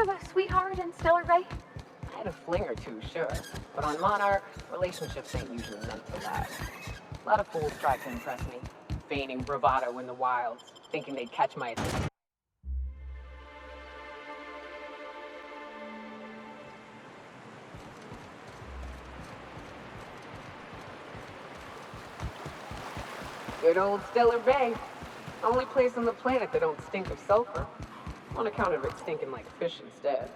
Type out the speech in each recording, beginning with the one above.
have a sweetheart in Stellar Bay? I had a fling or two, sure. But on Monarch, relationships ain't usually meant to last. A lot of fools try to impress me, feigning bravado in the wilds, thinking they'd catch my attention. Good old Stellar Bay. Only place on the planet that don't stink of sulfur. On account of it stinking like fish instead.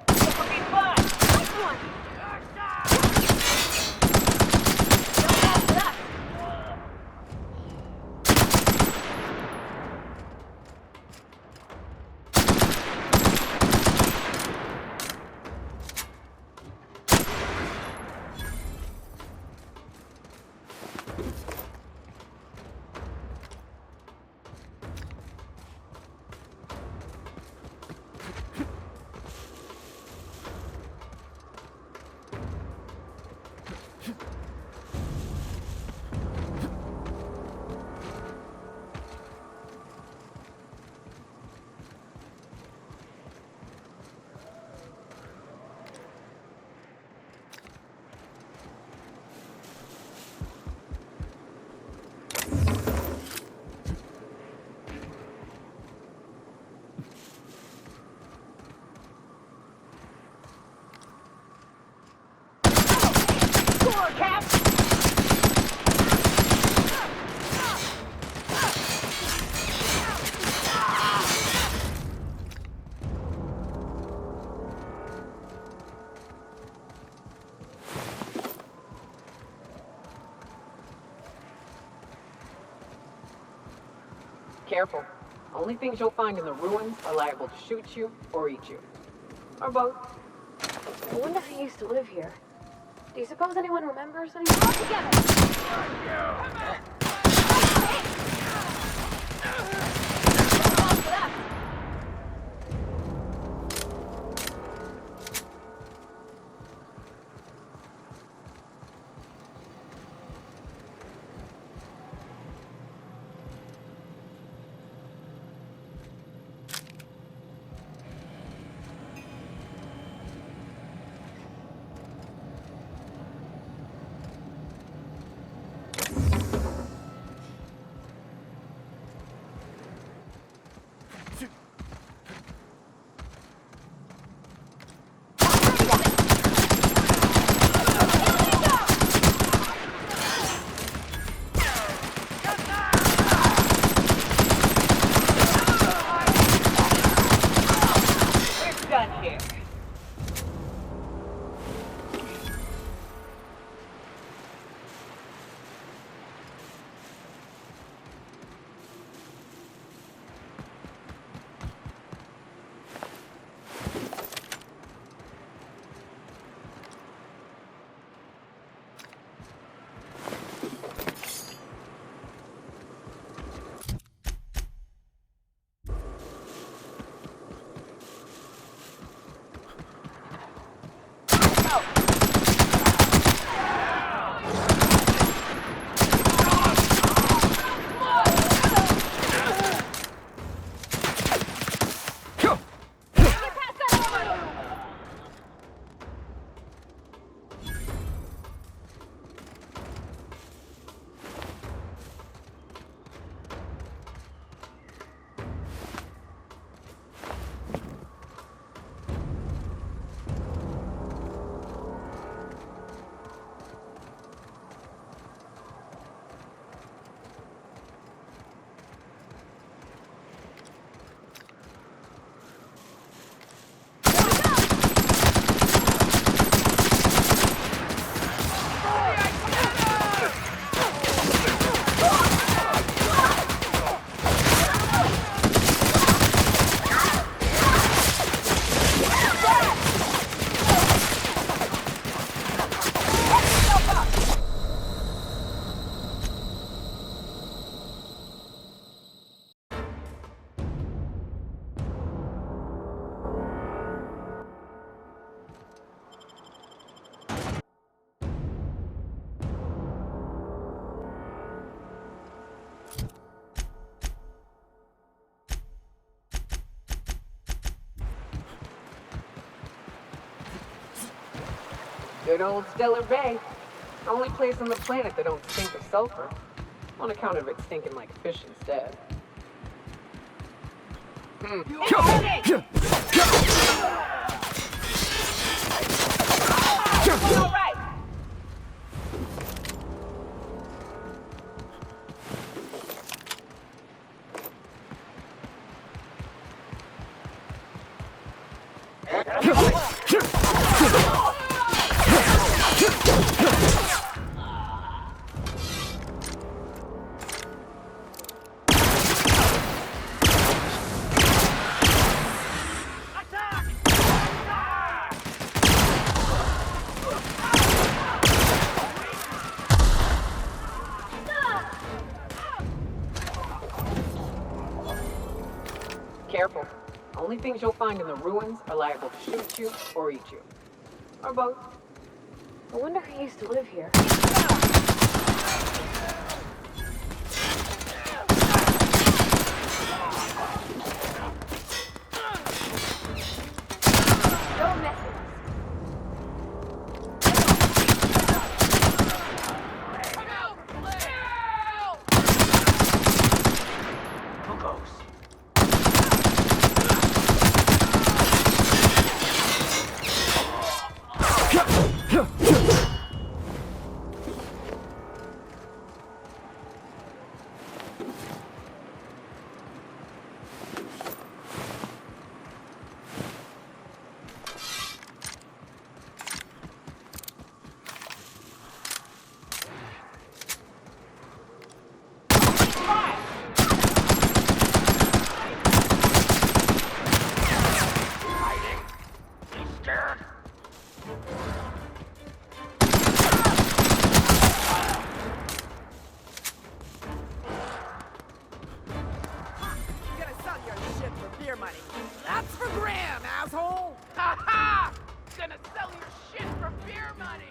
Careful. Only things you'll find in the ruins are liable to shoot you or eat you. Or both. I wonder who used to live here. Do you suppose anyone remembers anything? All together! Good old Stellar Bay. The only place on the planet that don't stink of sulfur. On account of it stinking like fish instead. All right. Careful. Only things you'll find in the ruins are liable to shoot you or eat you. Or both. I wonder who used to live here. Don't mess with us. Who goes? That's for Graham, asshole! Ha ha! Gonna sell your shit for beer money!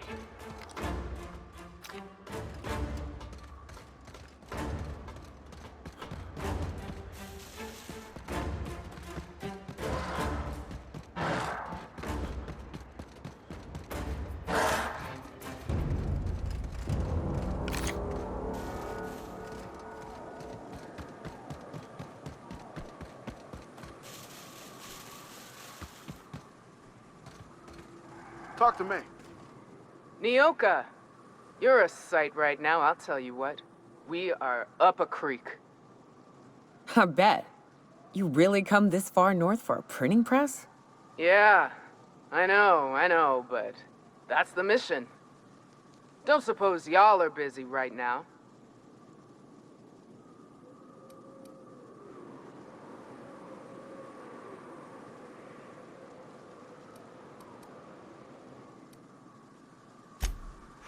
Talk to me. Nyoka, you're a sight right now, I'll tell you what. We are up a creek. I bet. You really come this far north for a printing press? Yeah, I know, but that's the mission. Don't suppose y'all are busy right now.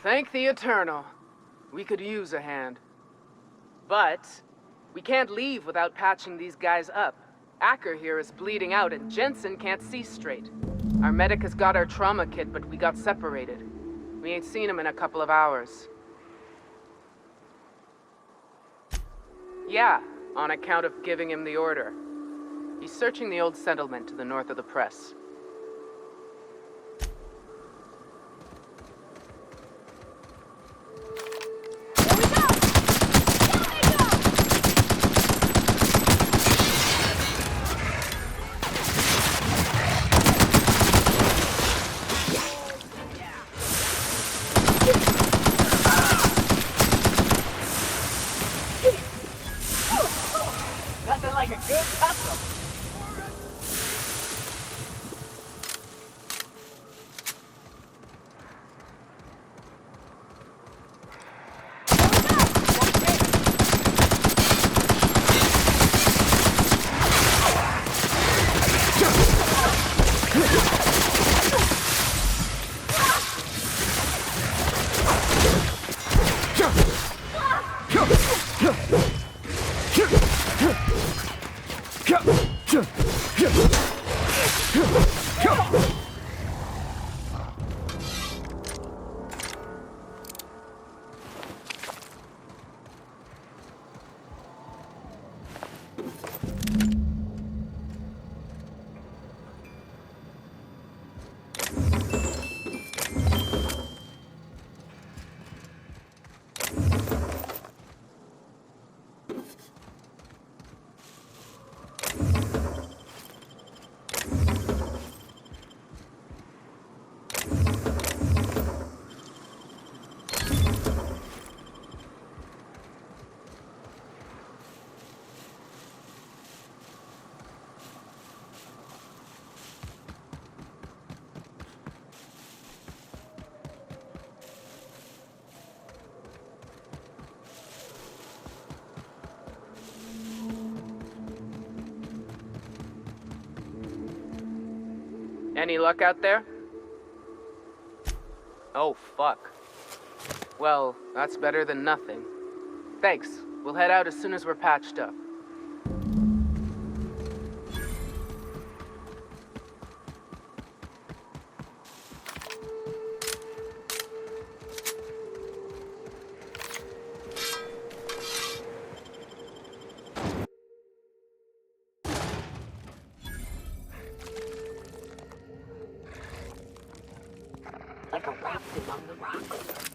Thank the Eternal. We could use a hand. But we can't leave without patching these guys up. Acker here is bleeding out and Jensen can't see straight. Our medic has got our trauma kit, but we got separated. We ain't seen him in a couple of hours. Yeah, on account of giving him the order. He's searching the old settlement to the north of the press. Nothing like a good tussle. Any luck out there? Oh, fuck. Well, that's better than nothing. Thanks. We'll head out as soon as we're patched up. Like a raft among the rocks.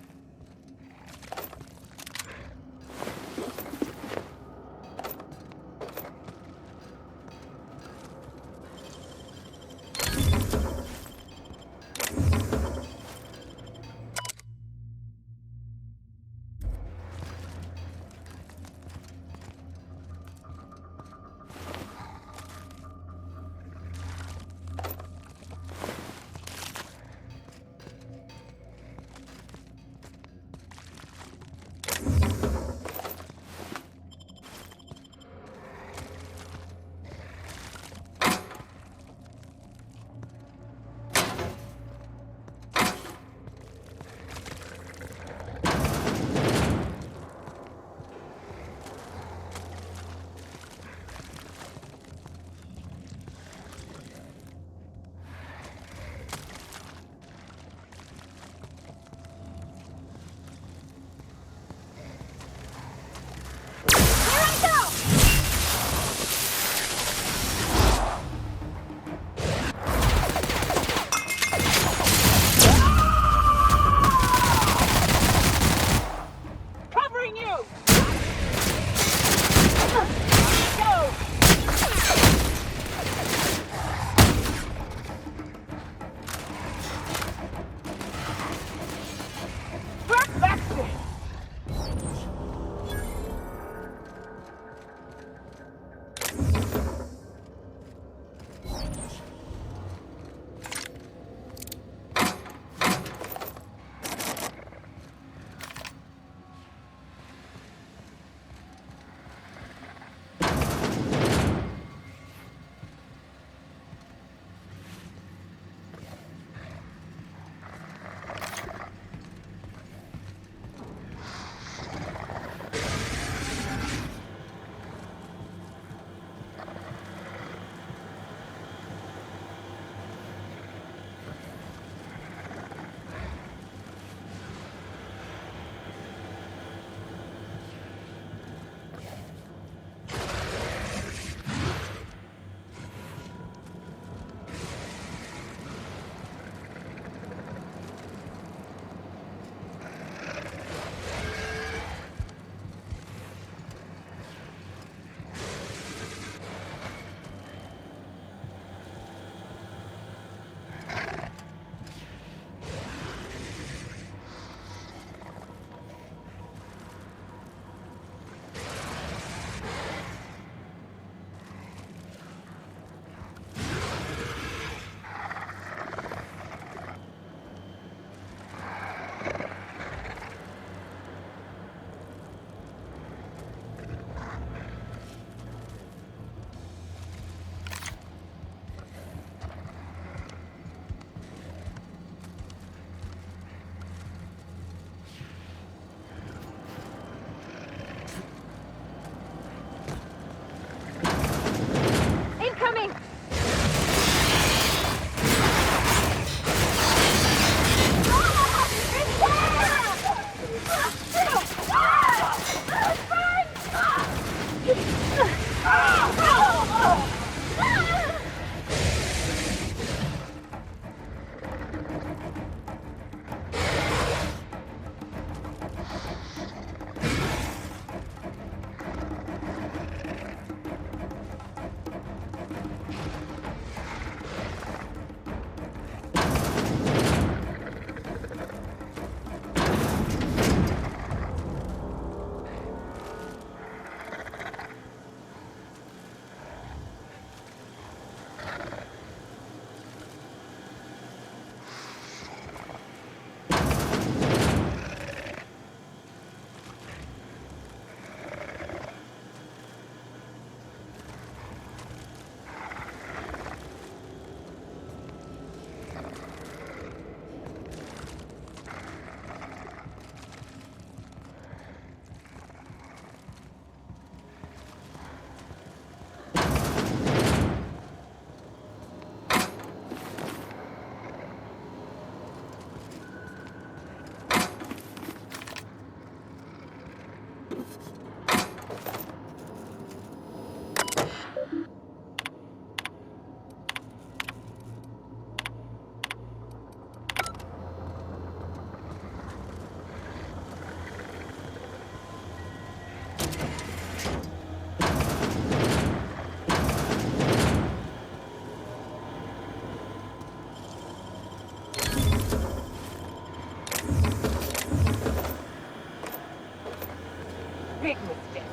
big mistake.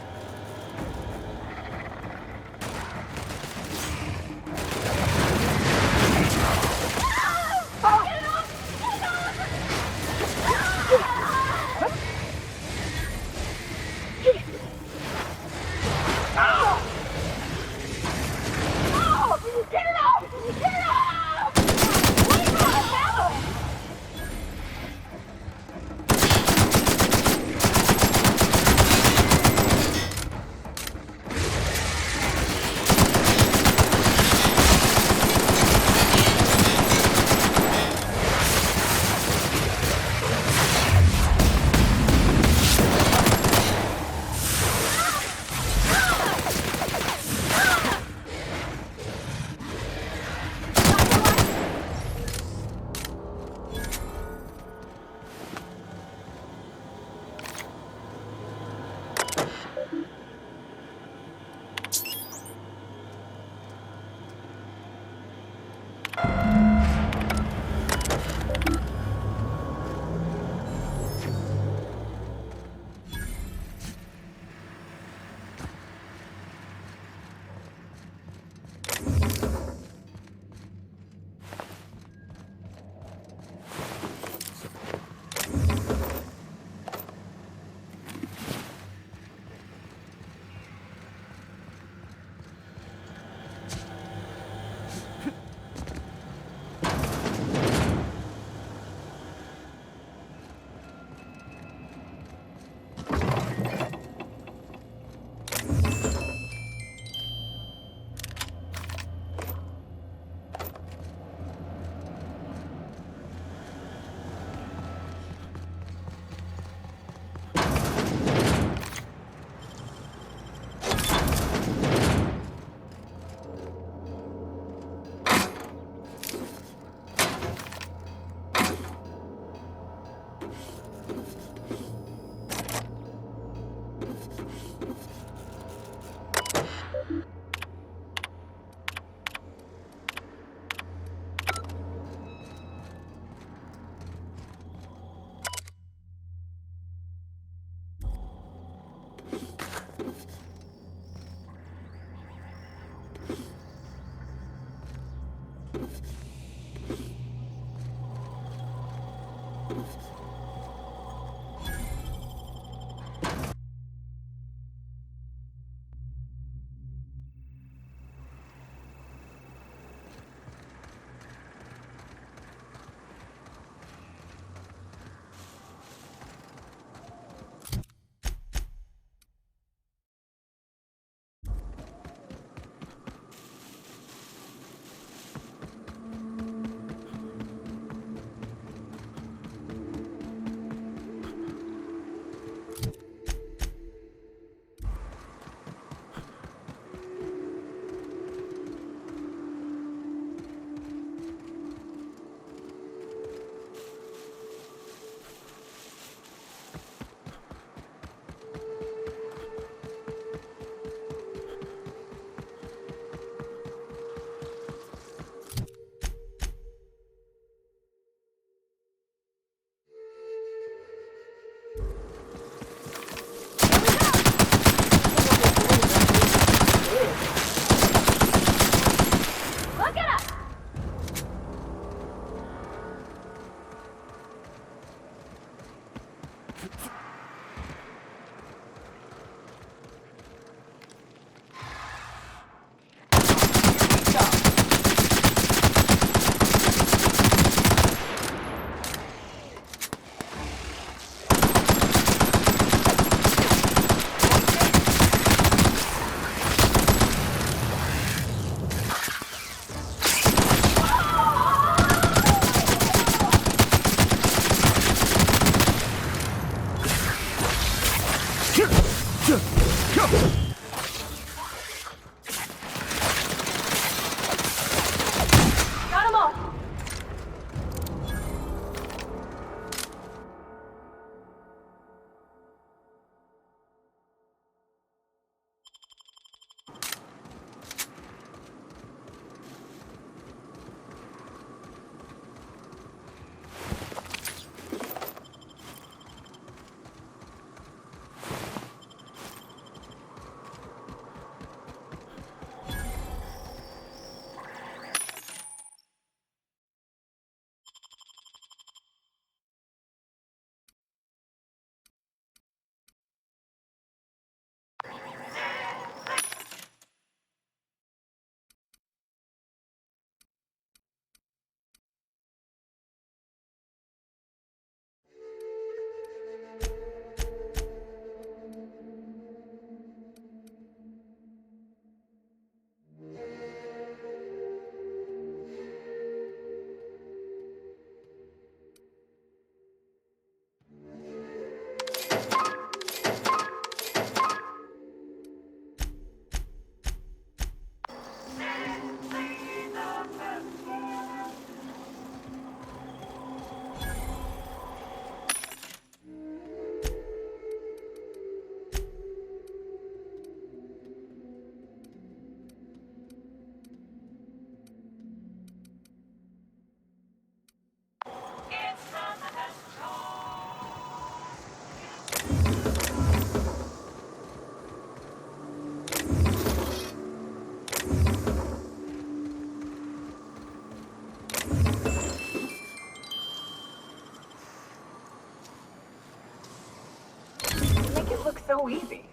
so easy.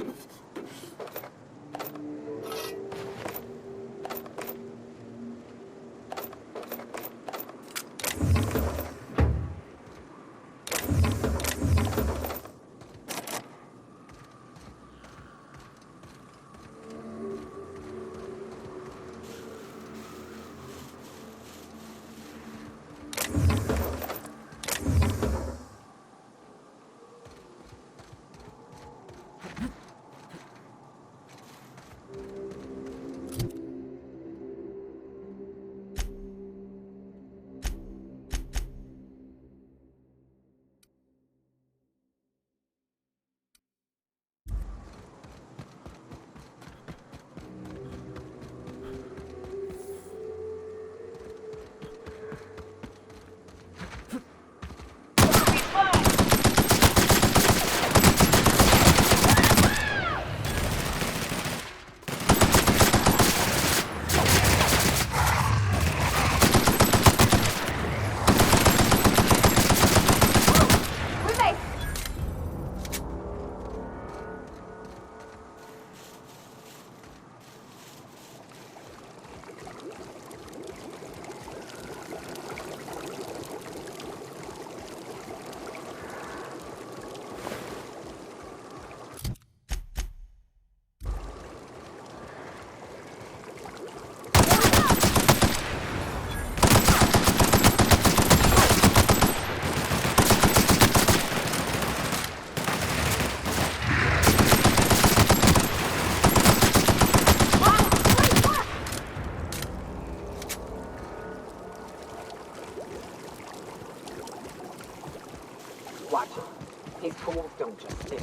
Watch it. These tools don't just stick.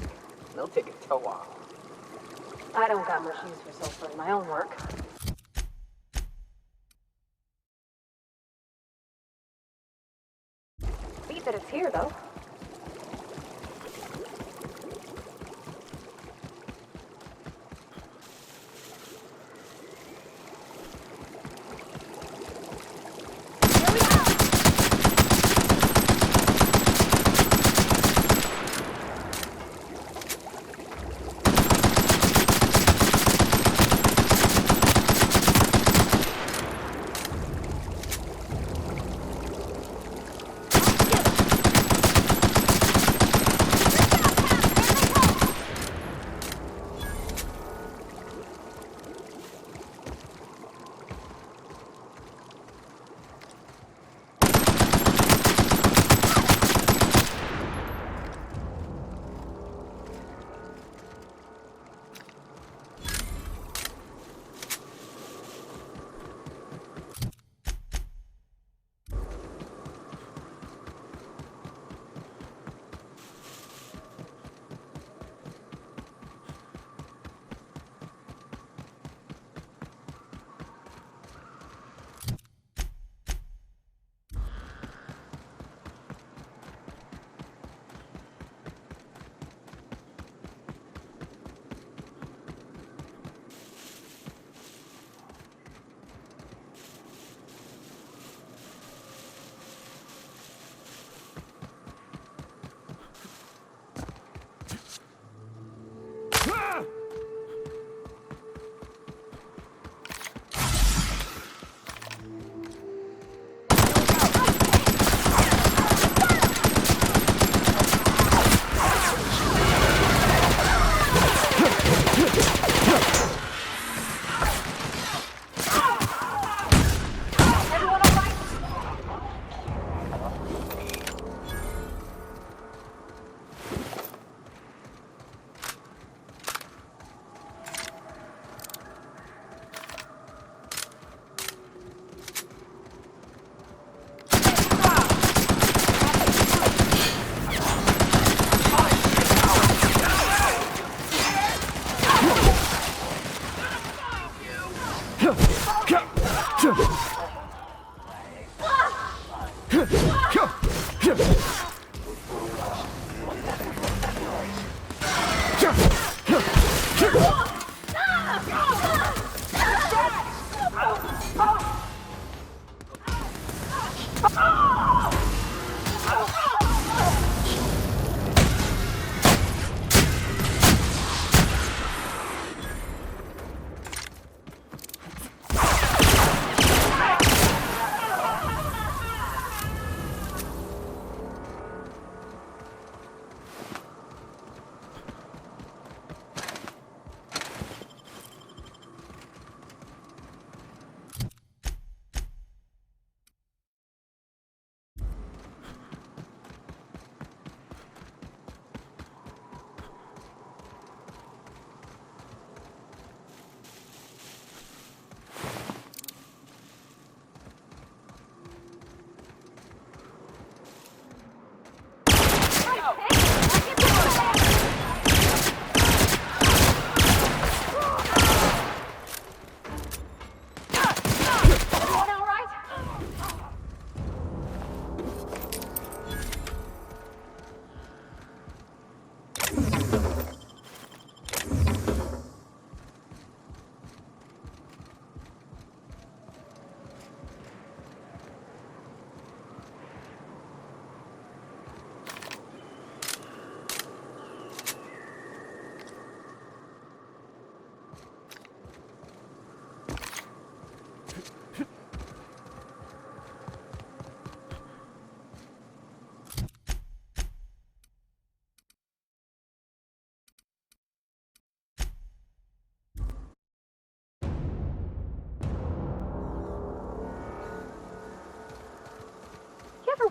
They'll take a toe off. I don't got much use for sulfur in my own work. Beat that it's here, though.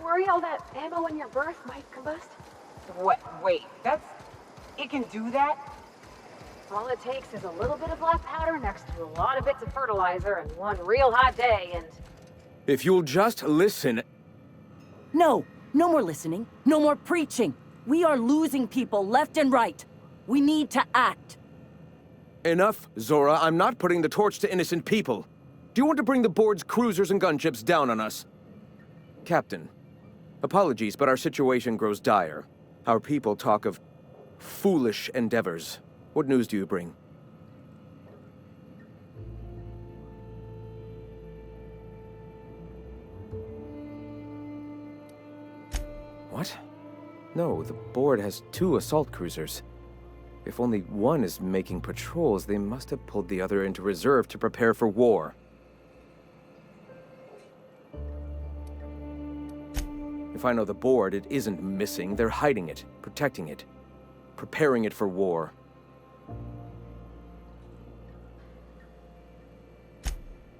worry all that ammo in your berth might combust? What? Wait, it can do that? All it takes is a little bit of black powder next to a lot of bits of fertilizer and one real hot day and... If you'll just listen... No! No more listening. No more preaching. We are losing people left and right. We need to act. Enough, Zora. I'm not putting the torch to innocent people. Do you want to bring the board's cruisers and gunships down on us? Captain, apologies, but our situation grows dire. Our people talk of foolish endeavors. What news do you bring? What? No, the board has 2 assault cruisers. If only one is making patrols, they must have pulled the other into reserve to prepare for war. If I know the board, it isn't missing. They're hiding it, protecting it, preparing it for war.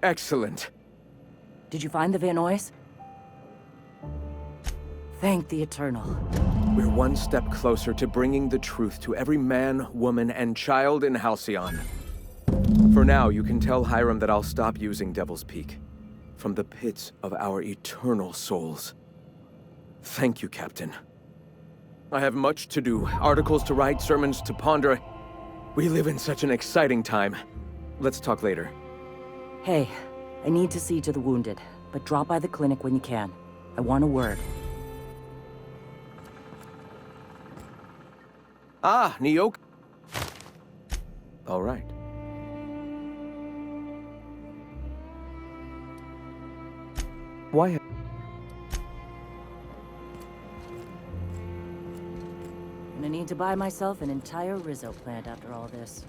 Excellent. Did you find the Vanois? Thank the Eternal. We're one step closer to bringing the truth to every man, woman, and child in Halcyon. For now, you can tell Hiram that I'll stop using Devil's Peak. From the pits of our eternal souls. Thank you, Captain. I have much to do, articles to write, sermons to ponder. We live in such an exciting time. Let's talk later. Hey, I need to see to the wounded, but drop by the clinic when you can. I want a word. Ah, Nyoka. All right. Why? I'm gonna need to buy myself an entire Rizzo plant after all this.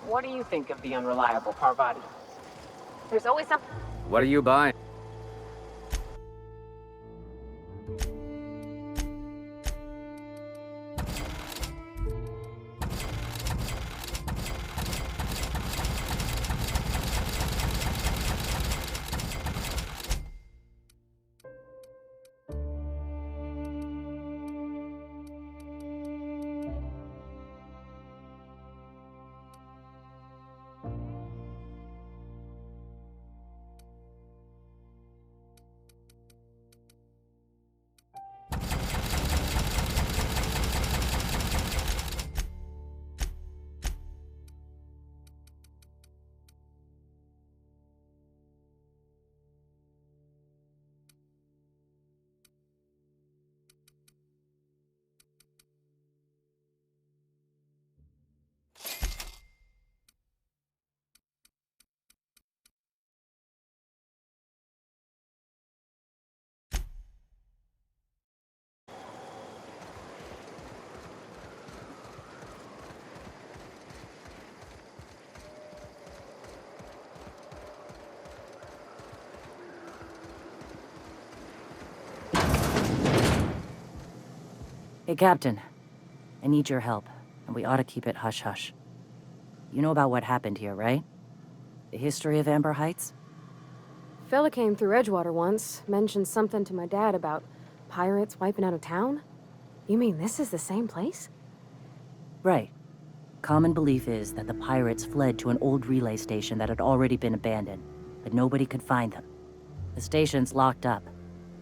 What do you think of the unreliable Parvati? There's always something... What are you buying? Hey, Captain. I need your help, and we ought to keep it hush-hush. You know about what happened here, right? The history of Amber Heights? Fella came through Edgewater once, mentioned something to my dad about pirates wiping out a town. You mean this is the same place? Right. Common belief is that the pirates fled to an old relay station that had already been abandoned, but nobody could find them. The station's locked up,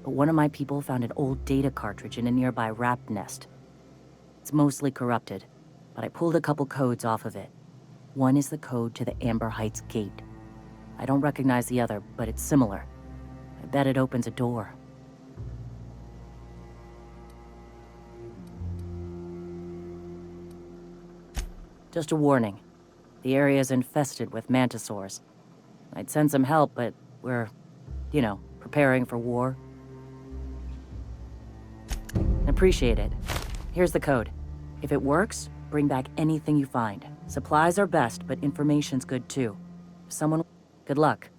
but one of my people found an old data cartridge in a nearby raft nest. It's mostly corrupted, but I pulled a couple codes off of it. One is the code to the Amber Heights gate. I don't recognize the other, but it's similar. I bet it opens a door. Just a warning. The area is infested with mantisaurs. I'd send some help, but we're, preparing for war. Appreciate it. Here's the code. If it works, bring back anything you find. Supplies are best, but information's good too. If someone... Good luck.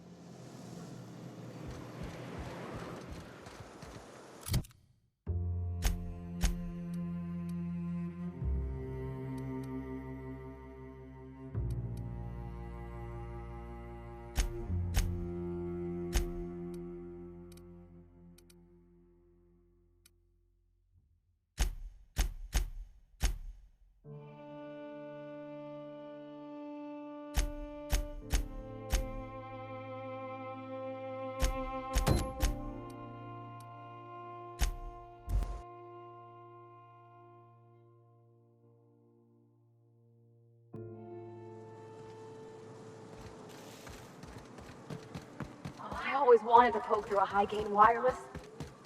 Oh, I always wanted to poke through a high-gain wireless.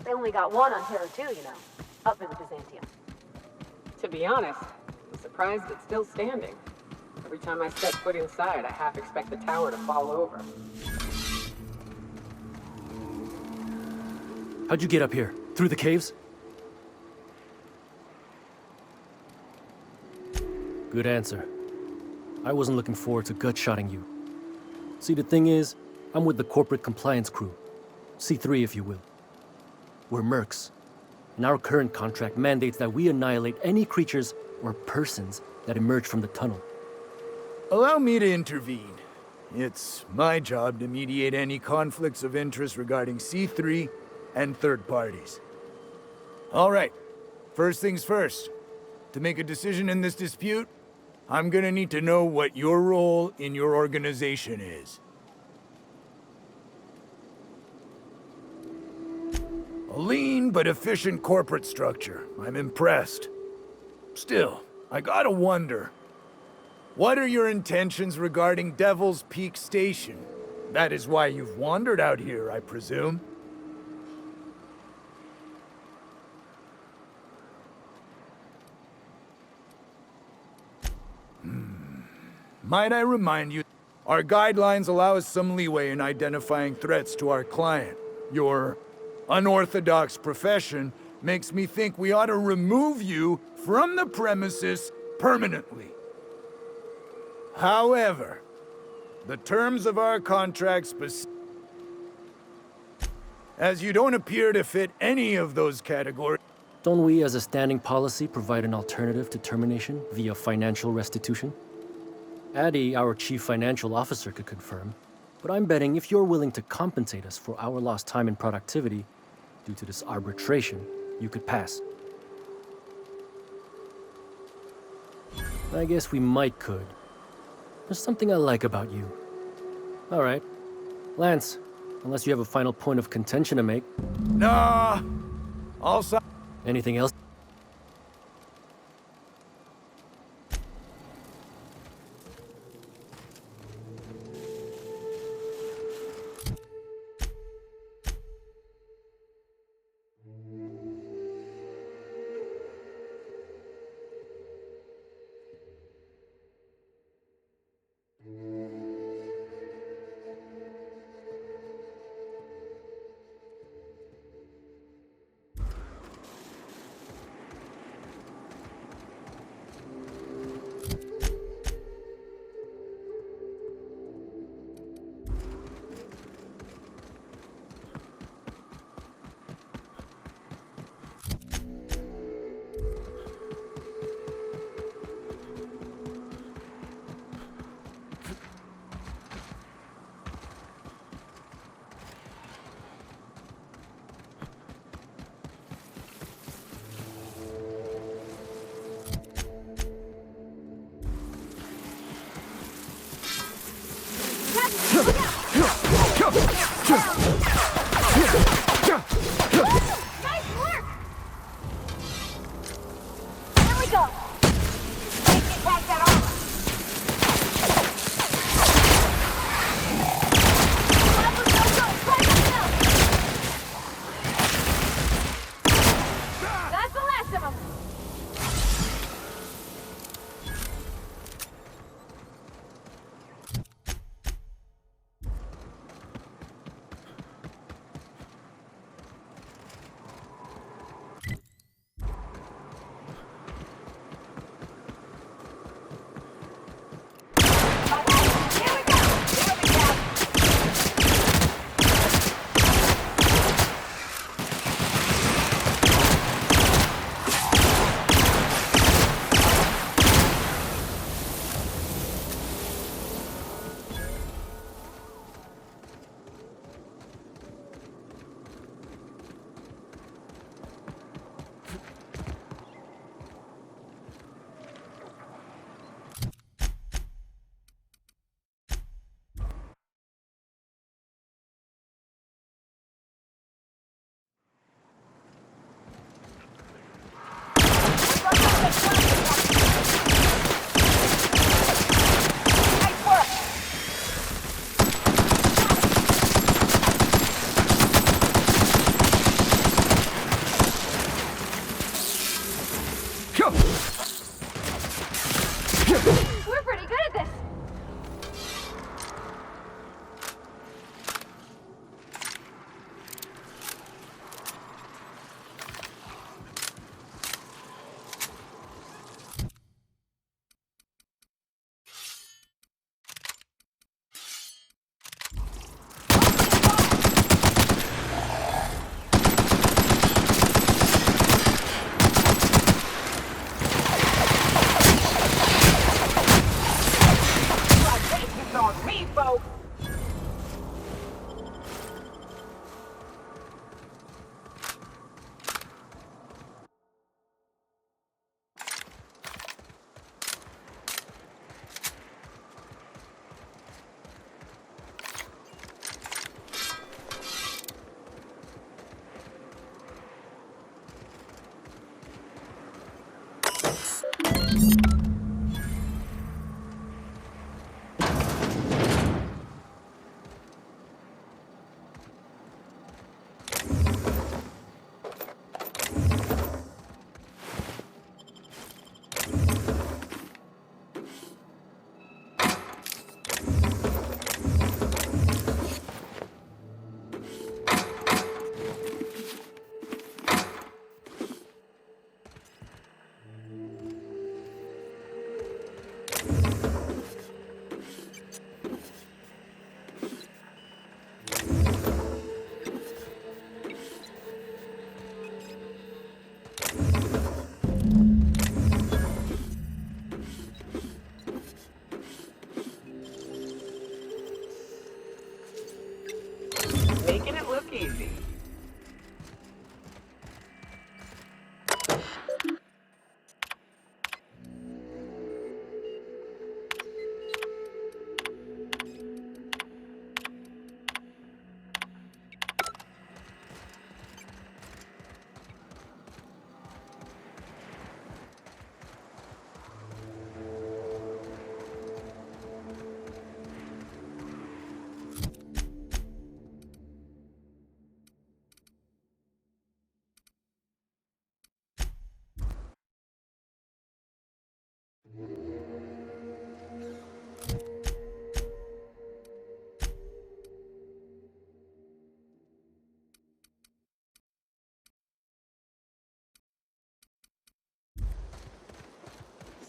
They only got one on Terra 2, up in the Byzantium. To be honest, I'm surprised it's still standing. Every time I step foot inside, I half expect the tower to fall over. How'd you get up here? Through the caves? Good answer. I wasn't looking forward to gut-shotting you. See, the thing is, I'm with the corporate compliance crew. C3, if you will. We're mercs, and our current contract mandates that we annihilate any creatures or persons that emerge from the tunnel. Allow me to intervene. It's my job to mediate any conflicts of interest regarding C3 and third parties. All right, first things first. To make a decision in this dispute, I'm gonna need to know what your role in your organization is. A lean but efficient corporate structure. I'm impressed. Still, I gotta wonder. What are your intentions regarding Devil's Peak Station? That is why you've wandered out here, I presume. Might I remind you, our guidelines allow us some leeway in identifying threats to our client. Your unorthodox profession makes me think we ought to remove you from the premises permanently. However, the terms of our contract as you don't appear to fit any of those categories. Don't we, as a standing policy, provide an alternative to termination via financial restitution? Addie, our chief financial officer, could confirm, but I'm betting if you're willing to compensate us for our lost time and productivity due to this arbitration, you could pass. I guess we might could. There's something I like about you. All right. Lance, unless you have a final point of contention to make. Nah, also. Anything else?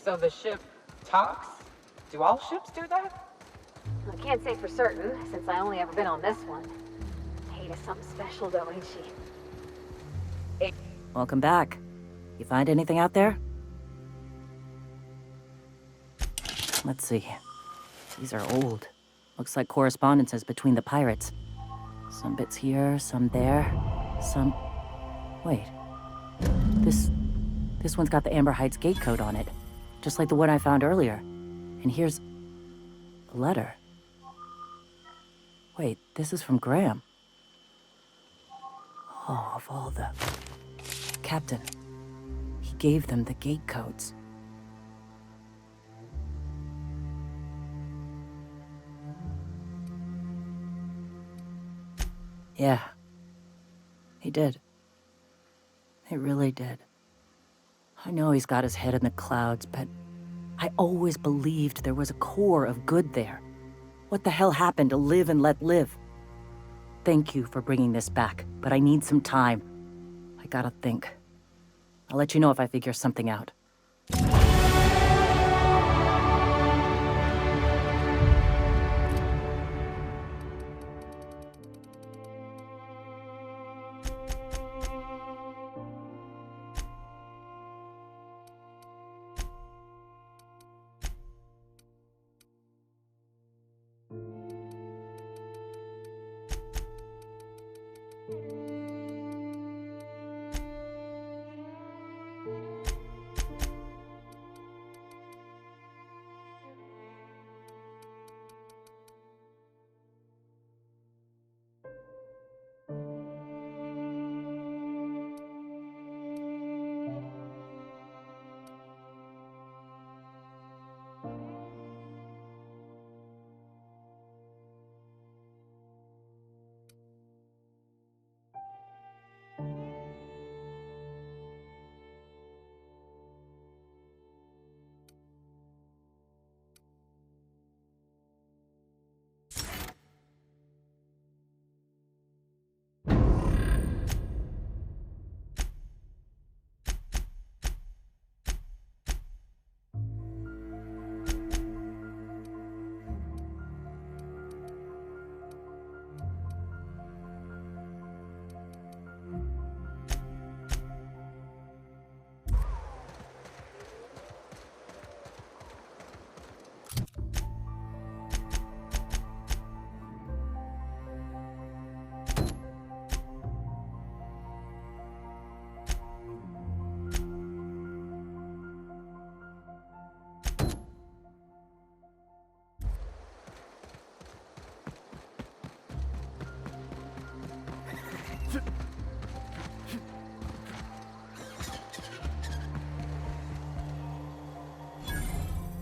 So the ship talks? Do all ships do that? I can't say for certain, since I only ever been on this one. Hate is something special though, ain't she? Welcome back. You find anything out there? Let's see. These are old. Looks like correspondences between the pirates. Some bits here, some there, some... Wait. This one's got the Amber Heights gate code on it. Just like the one I found earlier. And here's... a letter. Wait, this is from Graham. Oh, of all the... Captain. He gave them the gate codes. Yeah. He did. He really did. I know he's got his head in the clouds, but I always believed there was a core of good there. What the hell happened to live and let live? Thank you for bringing this back, but I need some time. I gotta think. I'll let you know if I figure something out.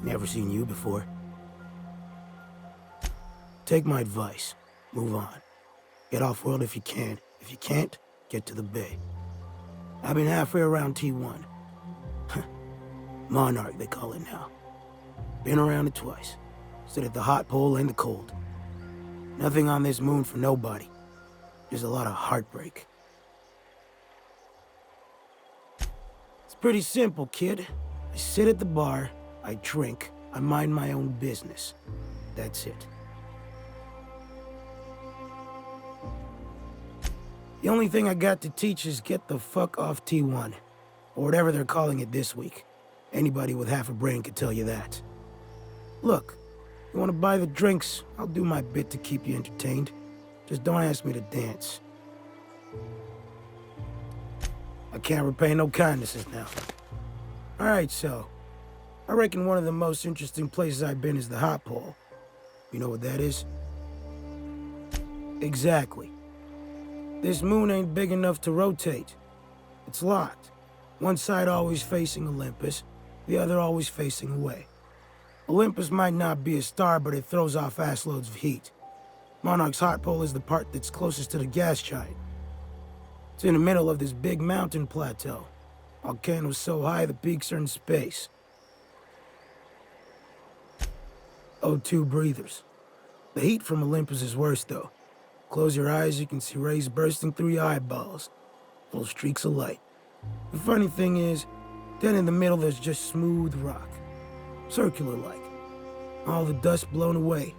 Never seen you before. Take my advice. Move on. Get off-world if you can. If you can't, get to the bay. I've been halfway around T1. Monarch, they call it now. Been around it twice. Stood at the hot pole and the cold. Nothing on this moon for nobody. There's a lot of heartbreak. It's pretty simple, kid. I sit at the bar, I drink, I mind my own business. That's it. The only thing I got to teach is get the fuck off T1. Or whatever they're calling it this week. Anybody with half a brain could tell you that. Look, you want to buy the drinks, I'll do my bit to keep you entertained. Just don't ask me to dance. I can't repay no kindnesses now. Alright, so... I reckon one of the most interesting places I've been is the hot pole. You know what that is? Exactly. This moon ain't big enough to rotate. It's locked. One side always facing Olympus, the other always facing away. Olympus might not be a star, but it throws off assloads of heat. Monarch's hot pole is the part that's closest to the gas giant. It's in the middle of this big mountain plateau. Volcanoes so high the peaks are in space. O2 breathers. The heat from Olympus is worse, though. Close your eyes, you can see rays bursting through your eyeballs. Little streaks of light. The funny thing is, then in the middle there's just smooth rock. circular-like. All the dust blown away.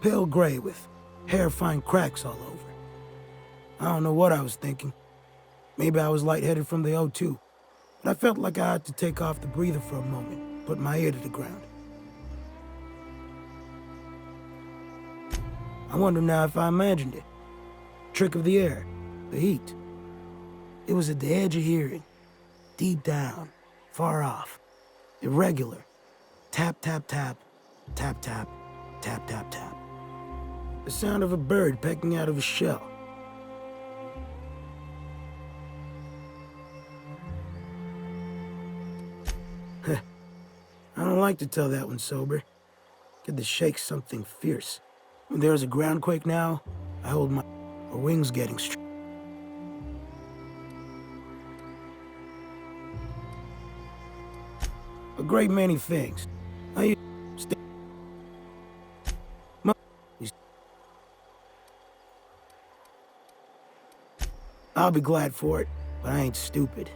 Pale gray with hair-fine cracks all over. I don't know what I was thinking. Maybe I was lightheaded from the O2. But I felt like I had to take off the breather for a moment, put my ear to the ground. I wonder now if I imagined it. Trick of the air, the heat. It was at the edge of hearing, deep down, far off, irregular. Tap, tap, tap, tap, tap, tap, tap, tap. The sound of a bird pecking out of a shell. I don't like to tell that one sober. Get the shake something fierce. When there's a groundquake now, I hold my wings getting straight. A great many things. I'll be glad for it, but I ain't stupid.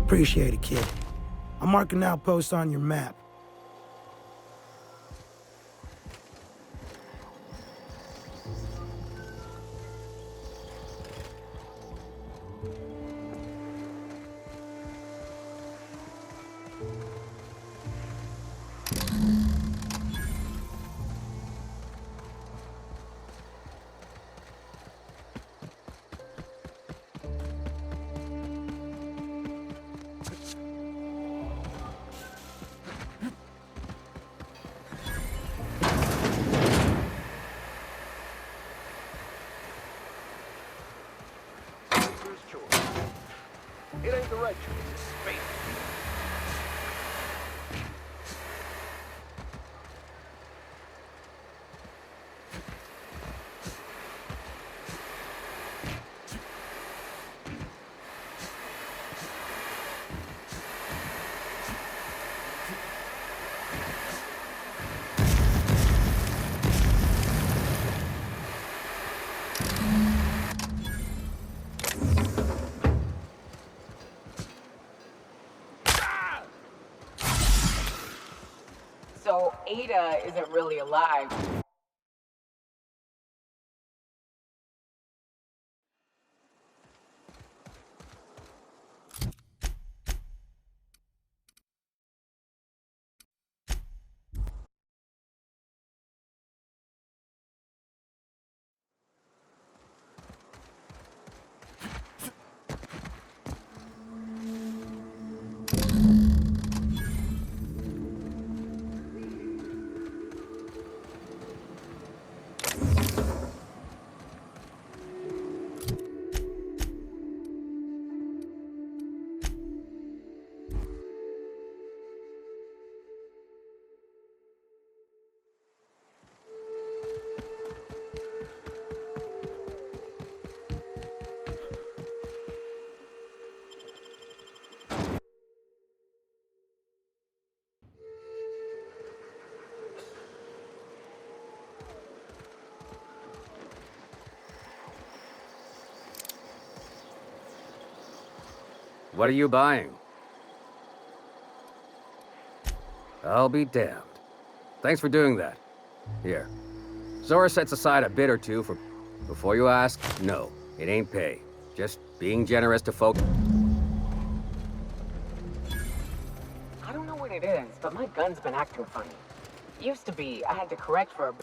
Appreciate it, kid. I'll mark an outpost on your map. It ain't the right choice, it's fate. So Ada isn't really alive. What are you buying? I'll be damned. Thanks for doing that. Here. Zora sets aside a bit or two for... Before you ask, no, it ain't pay. Just being generous to folk... I don't know what it is, but my gun's been acting funny. Used to be, I had to correct for a...